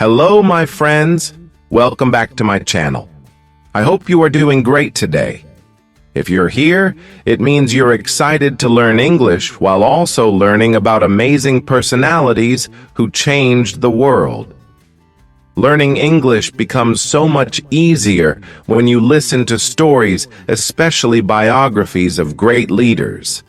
Hello, my friends. Welcome back to my channel. I hope you are doing great today. If you're here, it means you're excited to learn English while also learning about amazing personalities who changed the world. Learning English becomes so much easier when you listen to stories, especially biographies of great leaders.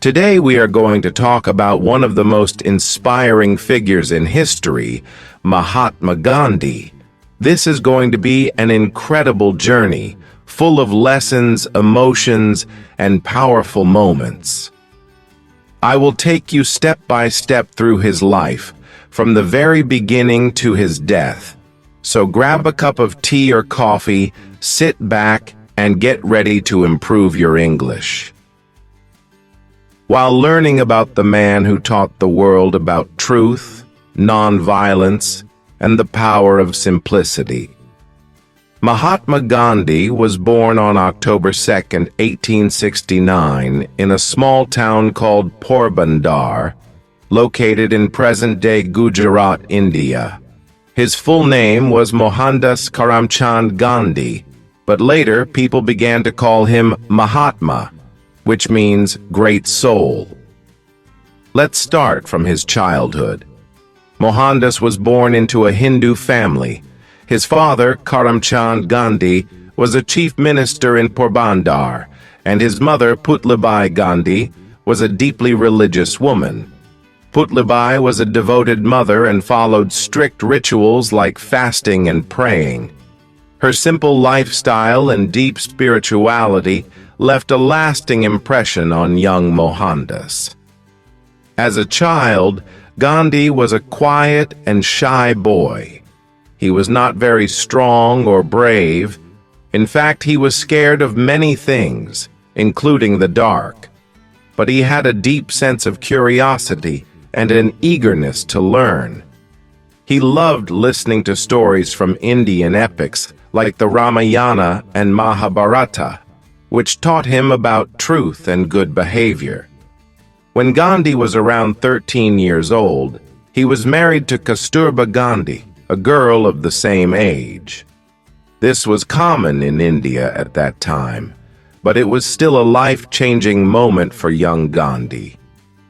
Today we are going to talk about one of the most inspiring figures in history, Mahatma Gandhi. This is going to be an incredible journey, full of lessons, emotions, and powerful moments. I will take you step by step through his life, from the very beginning to his death. So grab a cup of tea or coffee, sit back, and get ready to improve your English. While learning about the man who taught the world about truth, non-violence, and the power of simplicity. Mahatma Gandhi was born on October 2, 1869, in a small town called Porbandar, located in present-day Gujarat, India. His full name was Mohandas Karamchand Gandhi, but later people began to call him Mahatma, which means great soul. Let's start from his childhood. Mohandas was born into a Hindu family. His father, Karamchand Gandhi, was a chief minister in Porbandar, and his mother, Putlibai Gandhi, was a deeply religious woman. Putlibai was a devoted mother and followed strict rituals like fasting and praying. Her simple lifestyle and deep spirituality left a lasting impression on young Mohandas. As a child, Gandhi was a quiet and shy boy. He was not very strong or brave. In fact, he was scared of many things, including the dark. But he had a deep sense of curiosity and an eagerness to learn. He loved listening to stories from Indian epics like the Ramayana and Mahabharata, which taught him about truth and good behavior. When Gandhi was around 13 years old, he was married to Kasturba Gandhi, a girl of the same age. This was common in India at that time, but it was still a life-changing moment for young Gandhi.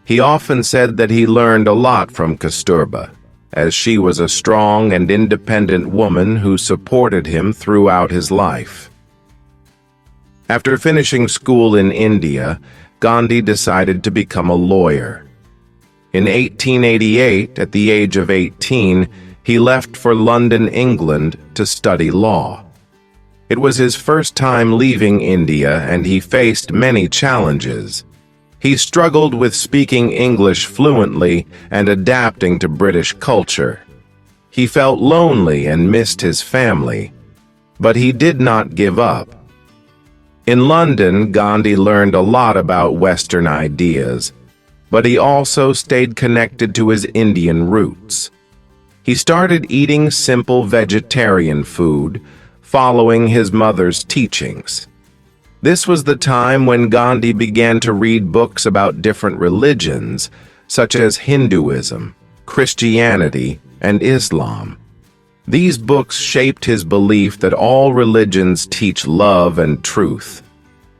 He often said that he learned a lot from Kasturba, as she was a strong and independent woman who supported him throughout his life. After finishing school in India, Gandhi decided to become a lawyer. In 1888, at the age of 18, he left for London, England, to study law. It was his first time leaving India, and he faced many challenges. He struggled with speaking English fluently and adapting to British culture. He felt lonely and missed his family, but he did not give up. In London, Gandhi learned a lot about Western ideas, but he also stayed connected to his Indian roots. He started eating simple vegetarian food, following his mother's teachings. This was the time when Gandhi began to read books about different religions, such as Hinduism, Christianity, and Islam. These books shaped his belief that all religions teach love and truth.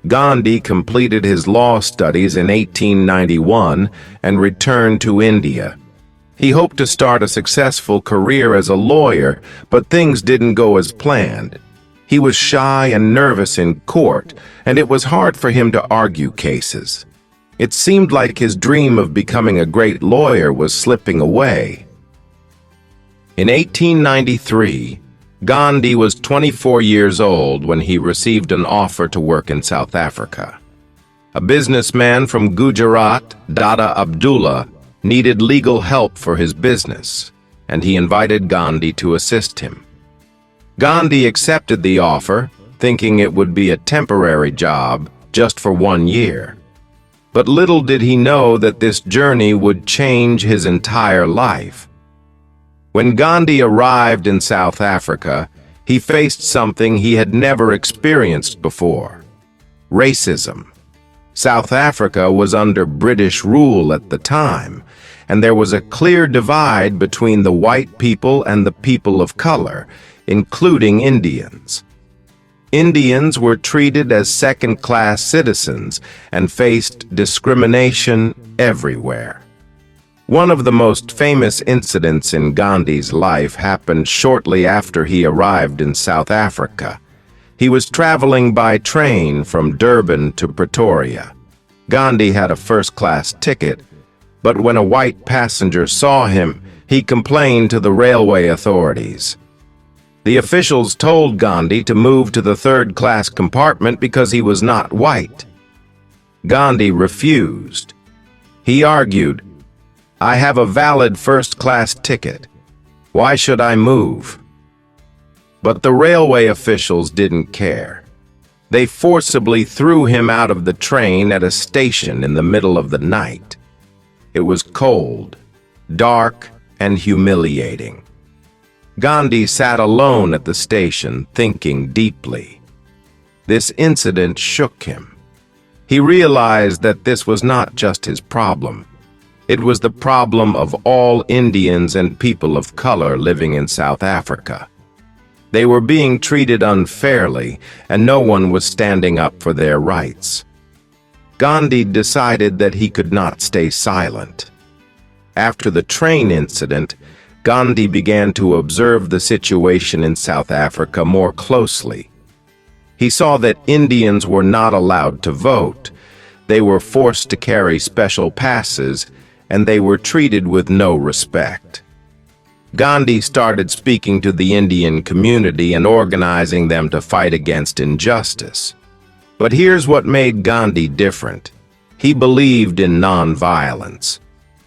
Gandhi completed his law studies in 1891 and returned to India. He hoped to start a successful career as a lawyer, but things didn't go as planned. He was shy and nervous in court, and it was hard for him to argue cases. It seemed like his dream of becoming a great lawyer was slipping away. In 1893, Gandhi was 24 years old when he received an offer to work in South Africa. A businessman from Gujarat, Dada Abdullah, needed legal help for his business, and he invited Gandhi to assist him. Gandhi accepted the offer, thinking it would be a temporary job just for 1 year. But little did he know that this journey would change his entire life. When Gandhi arrived in South Africa, he faced something he had never experienced before: racism. South Africa was under British rule at the time, and there was a clear divide between the white people and the people of color, including Indians. Indians were treated as second-class citizens and faced discrimination everywhere. One of the most famous incidents in Gandhi's life happened shortly after he arrived in South Africa. He was traveling by train from Durban to Pretoria. Gandhi had a first-class ticket, but when a white passenger saw him, he complained to the railway authorities. The officials told Gandhi to move to the third-class compartment because he was not white. Gandhi refused. He argued, "I have a valid first-class ticket. Why should I move?" But the railway officials didn't care. They forcibly threw him out of the train at a station in the middle of the night. It was cold, dark, and humiliating. Gandhi sat alone at the station, thinking deeply. This incident shook him. He realized that this was not just his problem. It was the problem of all Indians and people of color living in South Africa. They were being treated unfairly, and no one was standing up for their rights. Gandhi decided that he could not stay silent. After the train incident, Gandhi began to observe the situation in South Africa more closely. He saw that Indians were not allowed to vote. They were forced to carry special passes, and they were treated with no respect. Gandhi started speaking to the Indian community and organizing them to fight against injustice. But here's what made Gandhi different. He believed in non-violence.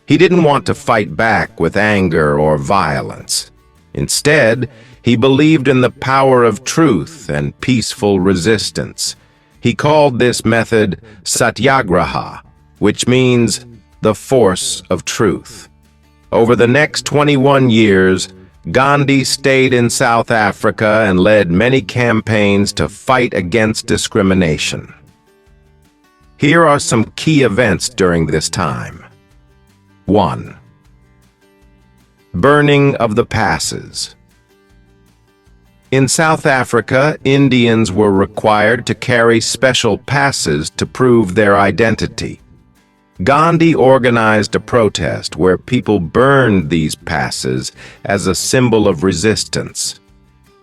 He didn't want to fight back with anger or violence. Instead, he believed in the power of truth and peaceful resistance. He called this method satyagraha, which means the force of truth. Over the next 21 years, Gandhi stayed in South Africa and led many campaigns to fight against discrimination. Here are some key events during this time. 1. Burning of the passes. In South Africa, Indians were required to carry special passes to prove their identity. Gandhi organized a protest where people burned these passes as a symbol of resistance.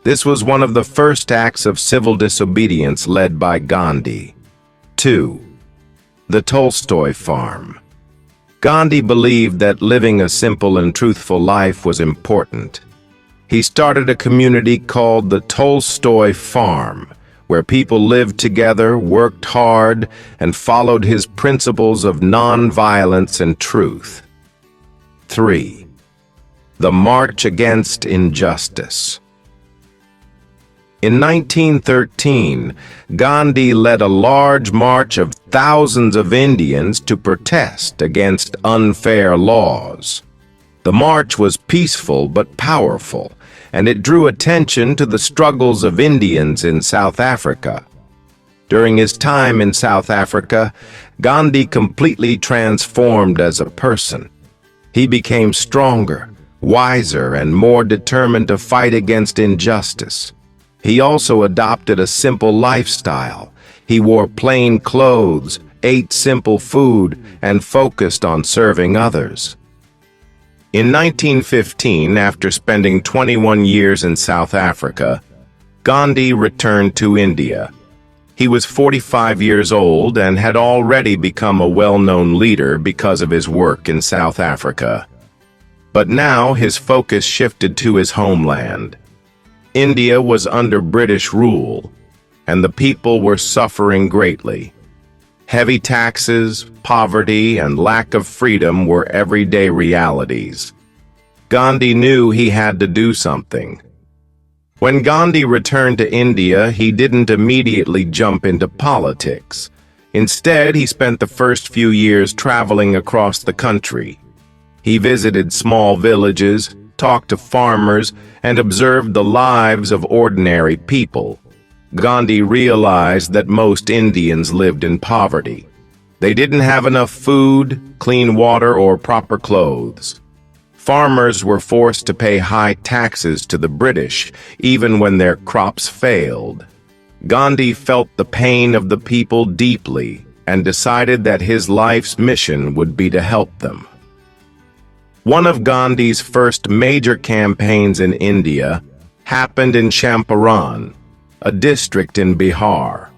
This was one of the first acts of civil disobedience led by Gandhi. 2. The Tolstoy Farm. Gandhi believed that living a simple and truthful life was important. He started a community called the Tolstoy Farm, where people lived together, worked hard, and followed his principles of non-violence and truth. 3. The March Against Injustice. In 1913, Gandhi led a large march of thousands of Indians to protest against unfair laws. The march was peaceful but powerful, and it drew attention to the struggles of Indians in South Africa. During his time in South Africa, Gandhi completely transformed as a person. He became stronger, wiser, and more determined to fight against injustice. He also adopted a simple lifestyle. He wore plain clothes, ate simple food, and focused on serving others. In 1915, after spending 21 years in South Africa, Gandhi returned to India. He was 45 years old and had already become a well-known leader because of his work in South Africa. But now his focus shifted to his homeland. India was under British rule, and the people were suffering greatly. Heavy taxes, poverty, and lack of freedom were everyday realities. Gandhi knew he had to do something. When Gandhi returned to India, he didn't immediately jump into politics. Instead, he spent the first few years traveling across the country. He visited small villages, talked to farmers, and observed the lives of ordinary people. Gandhi realized that most Indians lived in poverty. They didn't have enough food, clean water, or proper clothes. Farmers were forced to pay high taxes to the British, even when their crops failed. Gandhi felt the pain of the people deeply and decided that his life's mission would be to help them. One of Gandhi's first major campaigns in India happened in Champaran, a district in Bihar.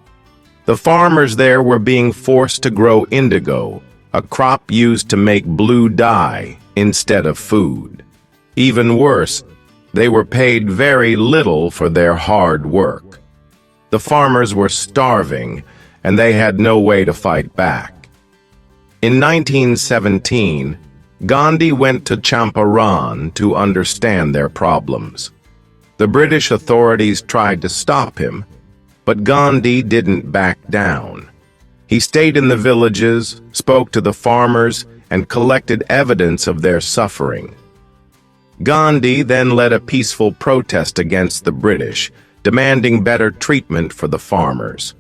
The farmers there were being forced to grow indigo, a crop used to make blue dye, instead of food. Even worse, they were paid very little for their hard work. The farmers were starving, and they had no way to fight back. In 1917, Gandhi went to Champaran to understand their problems. The British authorities tried to stop him, but Gandhi didn't back down. He stayed in the villages, spoke to the farmers, and collected evidence of their suffering. Gandhi then led a peaceful protest against the British, demanding better treatment for the farmers.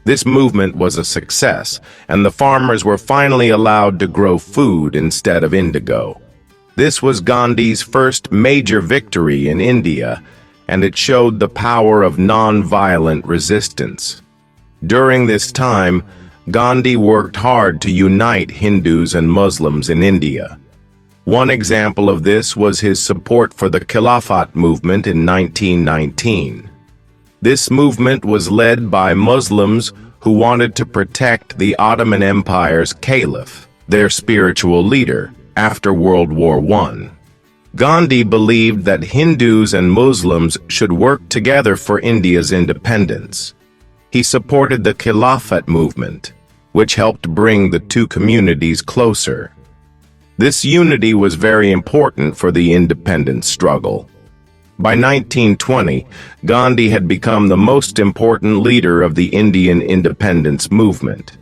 This movement was a success, and the farmers were finally allowed to grow food instead of indigo. This was Gandhi's first major victory in India, and it showed the power of non-violent resistance. During this time, Gandhi worked hard to unite Hindus and Muslims in India. One example of this was his support for the Khilafat movement in 1919. This movement was led by Muslims who wanted to protect the Ottoman Empire's caliph, their spiritual leader, after World War I. Gandhi believed that Hindus and Muslims should work together for India's independence. He supported the Khilafat movement, which helped bring the two communities closer. This unity was very important for the independence struggle. By 1920, Gandhi had become the most important leader of the Indian independence movement.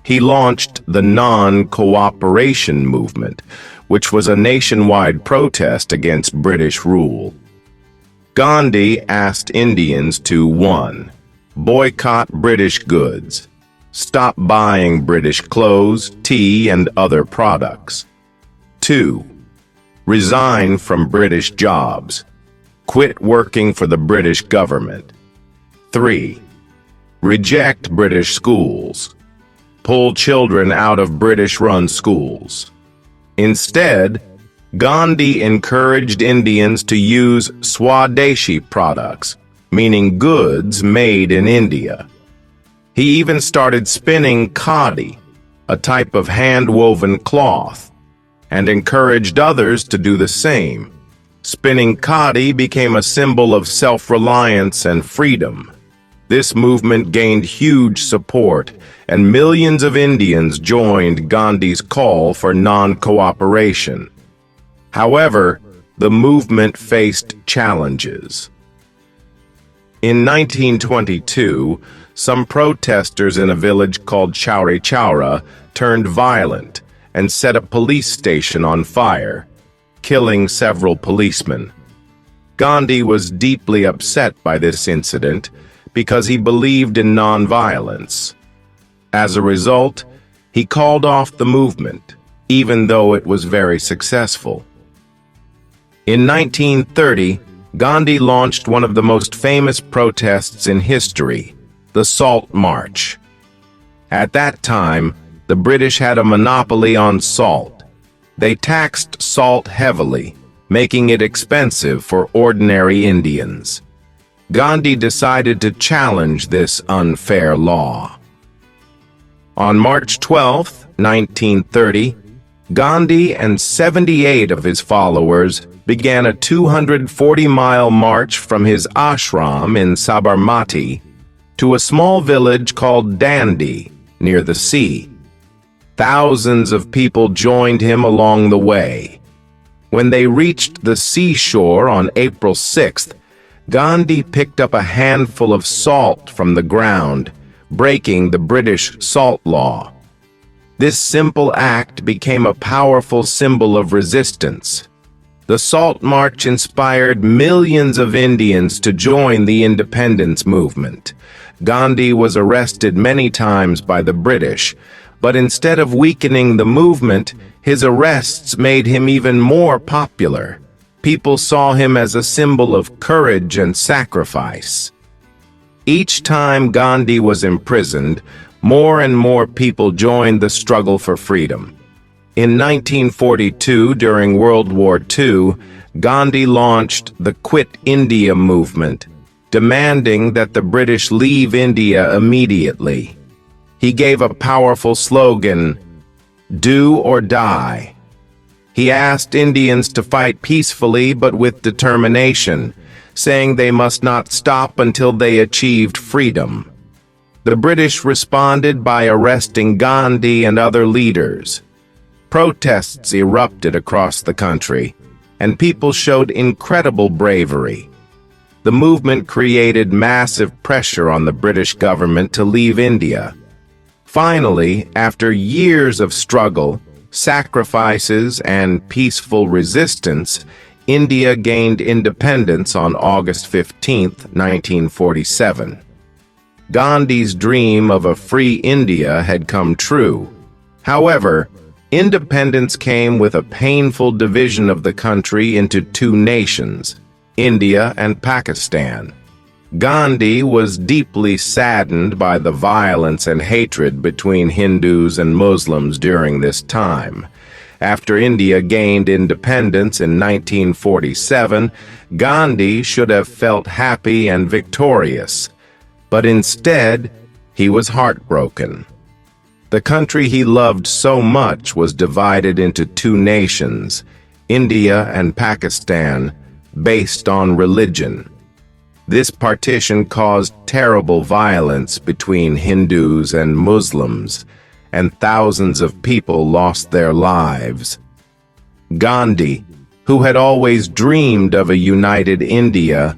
He launched the non-cooperation movement, which was a nationwide protest against British rule. Gandhi asked Indians to 1. Boycott British goods. Stop buying British clothes, tea, and other products. 2. Resign from British jobs. Quit working for the British government. 3. Reject British schools. Pull children out of British-run schools. Instead, Gandhi encouraged Indians to use Swadeshi products, meaning goods made in India. He even started spinning khadi, a type of hand-woven cloth, and encouraged others to do the same. Spinning khadi became a symbol of self-reliance and freedom. This movement gained huge support, and millions of Indians joined Gandhi's call for non-cooperation. However, the movement faced challenges. In 1922, some protesters in a village called Chauri Chaura turned violent and set a police station on fire, killing several policemen. Gandhi was deeply upset by this incident because he believed in non-violence. As a result, he called off the movement, even though it was very successful. In 1930, Gandhi launched one of the most famous protests in history, the Salt March. At that time, the British had a monopoly on salt. They taxed salt heavily, making it expensive for ordinary Indians. Gandhi decided to challenge this unfair law. On March 12, 1930, Gandhi and 78 of his followers began a 240-mile march from his ashram in Sabarmati to a small village called Dandi, near the sea. Thousands of people joined him along the way. When they reached the seashore on April 6th, Gandhi picked up a handful of salt from the ground, breaking the British salt law. This simple act became a powerful symbol of resistance. The Salt March inspired millions of Indians to join the independence movement. Gandhi was arrested many times by the British, But instead of weakening the movement, his arrests made him even more popular. People saw him as a symbol of courage and sacrifice. Each time Gandhi was imprisoned, more and more people joined the struggle for freedom. In 1942, during World War II, Gandhi launched the Quit India movement, demanding that the British leave India immediately. He gave a powerful slogan, "Do or die." He asked Indians to fight peacefully but with determination, saying they must not stop until they achieved freedom. The British responded by arresting Gandhi and other leaders. Protests erupted across the country, and people showed incredible bravery. The movement created massive pressure on the British government to leave India. Finally, after years of struggle, sacrifices, and peaceful resistance, India gained independence on August 15, 1947. Gandhi's dream of a free India had come true. However, independence came with a painful division of the country into two nations, India and Pakistan. Gandhi was deeply saddened by the violence and hatred between Hindus and Muslims during this time. After India gained independence in 1947, Gandhi should have felt happy and victorious, but instead, he was heartbroken. The country he loved so much was divided into two nations, India and Pakistan, based on religion. This partition caused terrible violence between Hindus and Muslims, and thousands of people lost their lives. Gandhi, who had always dreamed of a united India,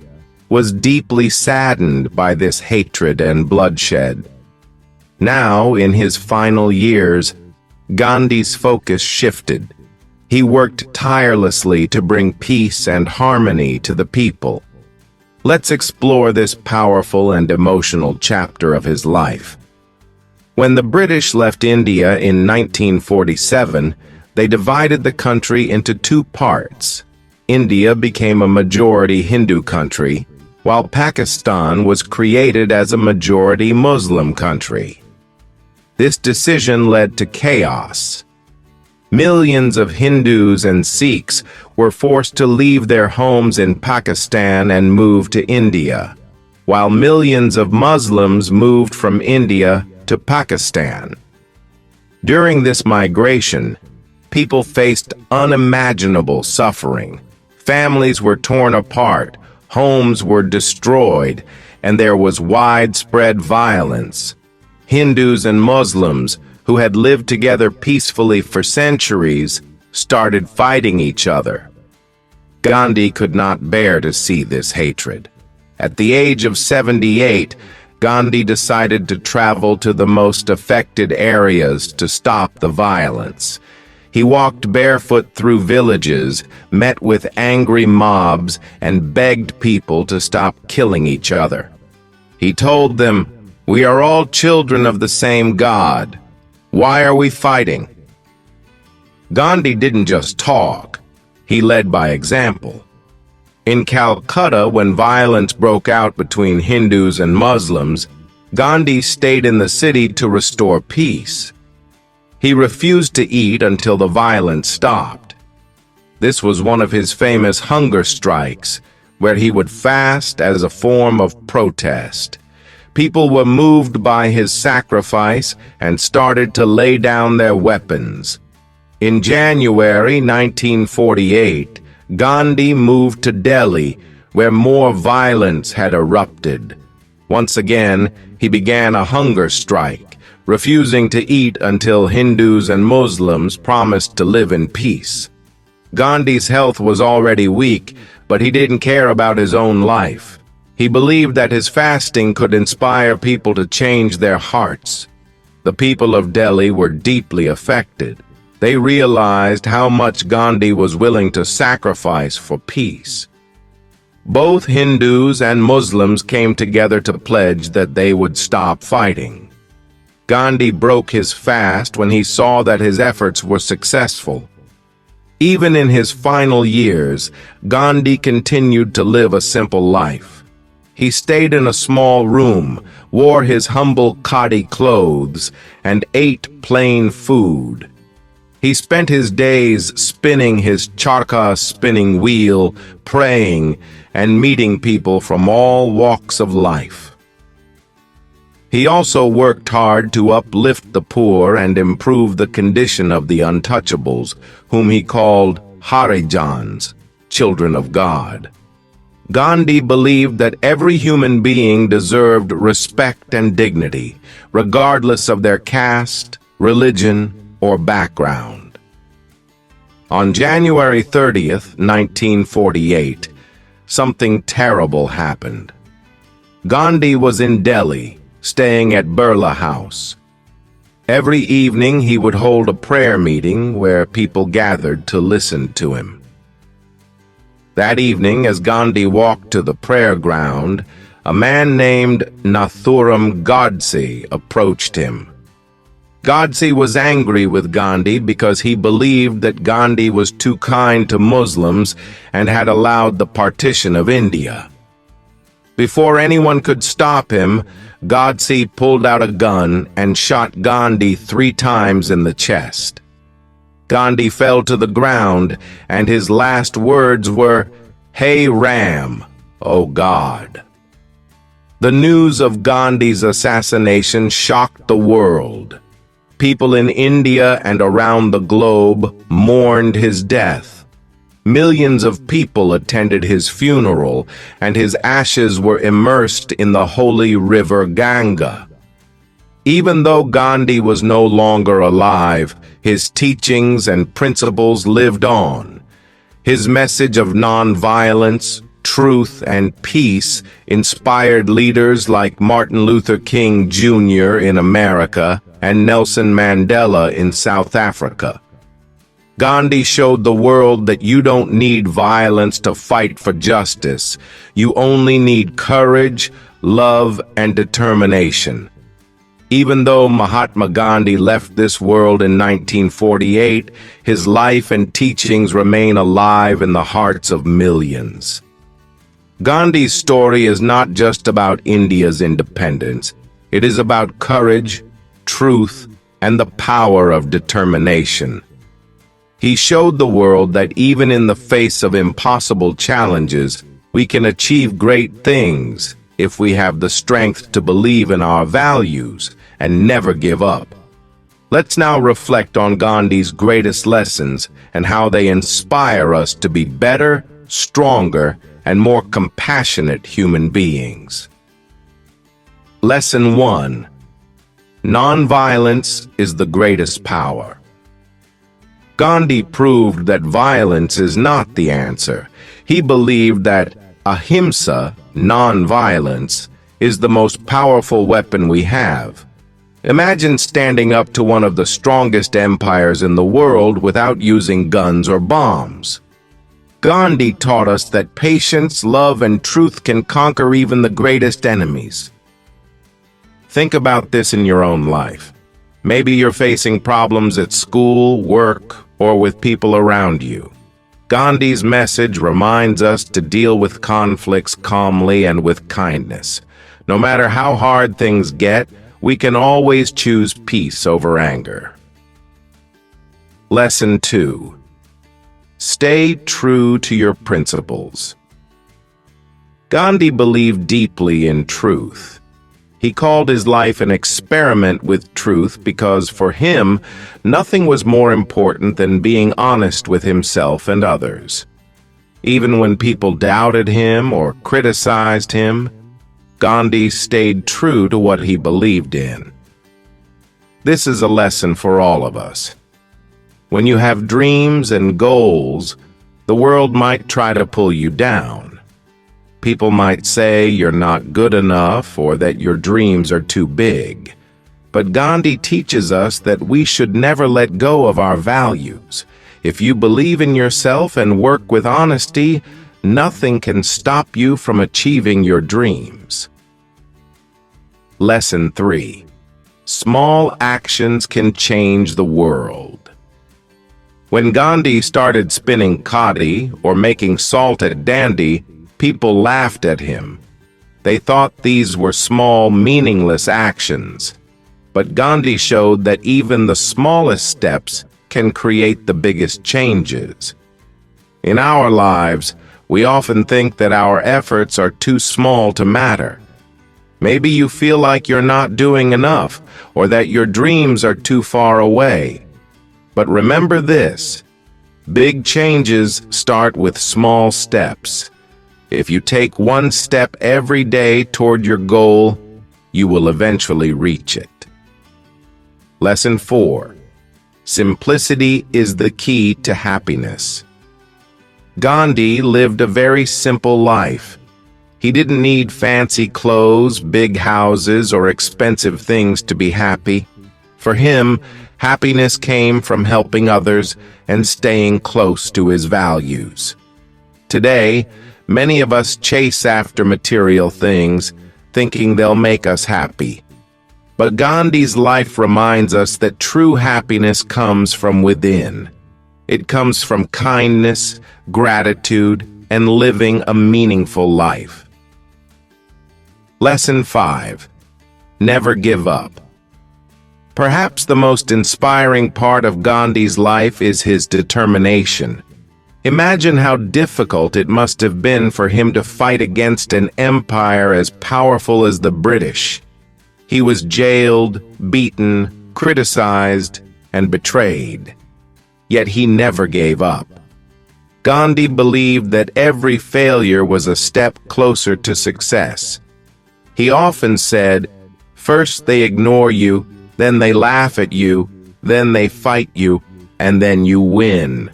was deeply saddened by this hatred and bloodshed. Now, in his final years, Gandhi's focus shifted. He worked tirelessly to bring peace and harmony to the people. Let's explore this powerful and emotional chapter of his life. When the British left India in 1947, they divided the country into two parts. India became a majority Hindu country, while Pakistan was created as a majority Muslim country. This decision led to chaos. Millions of Hindus and Sikhs were forced to leave their homes in Pakistan and move to India, while millions of Muslims moved from India to Pakistan. During this migration, people faced unimaginable suffering. Families were torn apart, homes were destroyed, and there was widespread violence. Hindus and Muslims, who had lived together peacefully for centuries, started fighting each other. Gandhi could not bear to see this hatred. At the age of 78, Gandhi decided to travel to the most affected areas to stop the violence. He walked barefoot through villages, met with angry mobs, and begged people to stop killing each other. He told them, "We are all children of the same God. Why are we fighting?" Gandhi didn't just talk, he led by example. In Calcutta, when violence broke out between Hindus and Muslims, Gandhi stayed in the city to restore peace. He refused to eat until the violence stopped. This was one of his famous hunger strikes, where he would fast as a form of protest. People were moved by his sacrifice and started to lay down their weapons. In January 1948, Gandhi moved to Delhi, where more violence had erupted. Once again, he began a hunger strike, refusing to eat until Hindus and Muslims promised to live in peace. Gandhi's health was already weak, but he didn't care about his own life. He believed that his fasting could inspire people to change their hearts. The people of Delhi were deeply affected. They realized how much Gandhi was willing to sacrifice for peace. Both Hindus and Muslims came together to pledge that they would stop fighting. Gandhi broke his fast when he saw that his efforts were successful. Even in his final years, Gandhi continued to live a simple life. He stayed in a small room, wore his humble khadi clothes, and ate plain food. He spent his days spinning his charkha spinning wheel, praying, and meeting people from all walks of life. He also worked hard to uplift the poor and improve the condition of the untouchables, whom he called Harijans, children of God. Gandhi believed that every human being deserved respect and dignity, regardless of their caste, religion, or background. On January 30th, 1948, something terrible happened. Gandhi was in Delhi, staying at Birla House. Every evening he would hold a prayer meeting where people gathered to listen to him. That evening, as Gandhi walked to the prayer ground, a man named Nathuram Godse approached him. Godse was angry with Gandhi because he believed that Gandhi was too kind to Muslims and had allowed the partition of India. Before anyone could stop him, Godse pulled out a gun and shot Gandhi 3 times in the chest. Gandhi fell to the ground, and his last words were, "Hey Ram, oh God." The news of Gandhi's assassination shocked the world. People in India and around the globe mourned his death. Millions of people attended his funeral, and his ashes were immersed in the holy river Ganga. Even though Gandhi was no longer alive, his teachings and principles lived on. His message of nonviolence, truth, and peace inspired leaders like Martin Luther King Jr. in America and Nelson Mandela in South Africa. Gandhi showed the world that you don't need violence to fight for justice. You only need courage, love, and determination. Even though Mahatma Gandhi left this world in 1948, his life and teachings remain alive in the hearts of millions. Gandhi's story is not just about India's independence. It is about courage, truth, and the power of determination. He showed the world that even in the face of impossible challenges, we can achieve great things if we have the strength to believe in our values and never give up. Let's now reflect on Gandhi's greatest lessons and how they inspire us to be better, stronger, and more compassionate human beings. Lesson 1. Nonviolence is the greatest power. Gandhi proved that violence is not the answer. He believed that ahimsa, non-violence, is the most powerful weapon we have. Imagine standing up to one of the strongest empires in the world without using guns or bombs. Gandhi taught us that patience, love, and truth can conquer even the greatest enemies. Think about this in your own life. Maybe you're facing problems at school, work, or with people around you. Gandhi's message reminds us to deal with conflicts calmly and with kindness. No matter how hard things get, we can always choose peace over anger. Lesson 2. Stay true to your principles. Gandhi believed deeply in truth. He called his life an experiment with truth because for him, nothing was more important than being honest with himself and others. Even when people doubted him or criticized him, Gandhi stayed true to what he believed in. This is a lesson for all of us. When you have dreams and goals, the world might try to pull you down. People might say you're not good enough or that your dreams are too big. But Gandhi teaches us that we should never let go of our values. If you believe in yourself and work with honesty, nothing can stop you from achieving your dreams. Lesson 3. Small actions can change the world. When Gandhi started spinning khadi or making salt at Dandi, people laughed at him. They thought these were small, meaningless actions. But Gandhi showed that even the smallest steps can create the biggest changes. In our lives, we often think that our efforts are too small to matter. Maybe you feel like you're not doing enough, or that your dreams are too far away. But remember this: big changes start with small steps. If you take one step every day toward your goal, you will eventually reach it. Lesson 4. Simplicity is the key to happiness. Gandhi lived a very simple life. He didn't need fancy clothes, big houses, or expensive things to be happy. For him, happiness came from helping others and staying close to his values. Today, many of us chase after material things, thinking they'll make us happy. But Gandhi's life reminds us that true happiness comes from within. It comes from kindness, gratitude, and living a meaningful life. Lesson 5. Never give up. Perhaps the most inspiring part of Gandhi's life is his determination. Imagine how difficult it must have been for him to fight against an empire as powerful as the British. He was jailed, beaten, criticized, and betrayed. Yet he never gave up. Gandhi believed that every failure was a step closer to success. He often said, "First they ignore you, then they laugh at you, then they fight you, and then you win."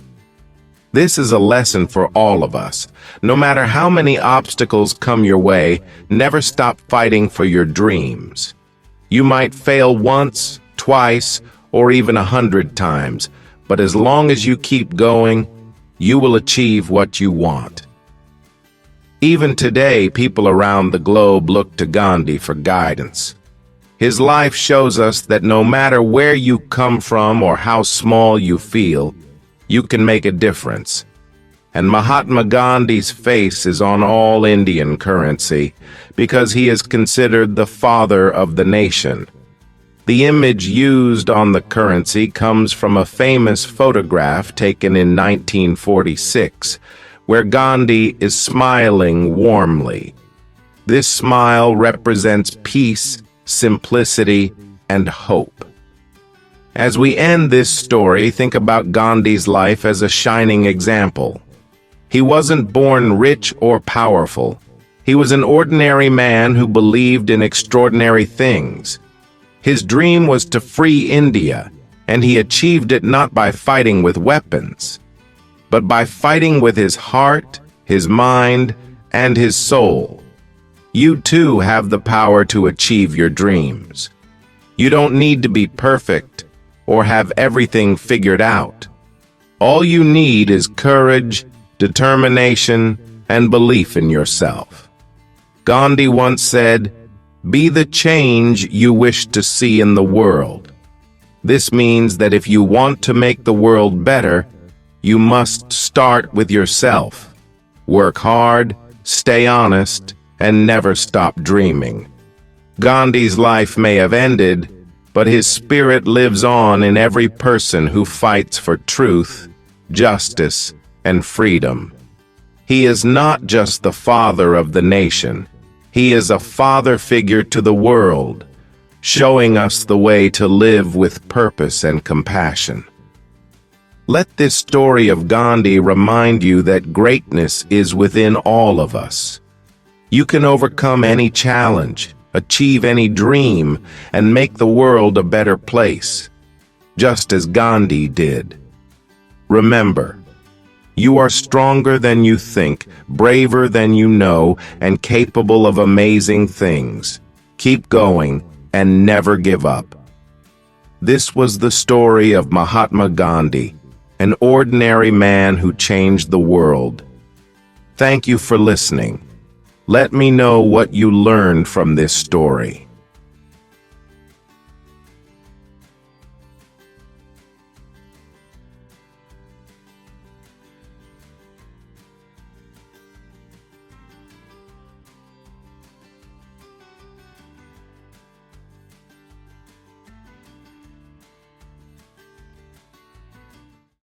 This is a lesson for all of us. No matter how many obstacles come your way, never stop fighting for your dreams. You might fail once, twice, or even 100 times, but as long as you keep going, you will achieve what you want. Even today, people around the globe look to Gandhi for guidance. His life shows us that no matter where you come from or how small you feel, you can make a difference. And Mahatma Gandhi's face is on all Indian currency because he is considered the father of the nation. The image used on the currency comes from a famous photograph taken in 1946, where Gandhi is smiling warmly. This smile represents peace, simplicity, and hope. As we end this story, think about Gandhi's life as a shining example. He wasn't born rich or powerful. He was an ordinary man who believed in extraordinary things. His dream was to free India, and he achieved it not by fighting with weapons, but by fighting with his heart, his mind, and his soul. You too have the power to achieve your dreams. You don't need to be perfect or have everything figured out. All you need is courage, determination, and belief in yourself. Gandhi once said, "Be the change you wish to see in the world." This means that if you want to make the world better, you must start with yourself. Work hard, stay honest, and never stop dreaming. Gandhi's life may have ended, but his spirit lives on in every person who fights for truth, justice, and freedom. He is not just the father of the nation. He is a father figure to the world, showing us the way to live with purpose and compassion. Let this story of Gandhi remind you that greatness is within all of us. You can overcome any challenge, achieve any dream, and make the world a better place, just as Gandhi did. Remember, you are stronger than you think, braver than you know, and capable of amazing things. Keep going and never give up. This was the story of Mahatma Gandhi, an ordinary man who changed the world. Thank you for listening. Let me know what you learned from this story.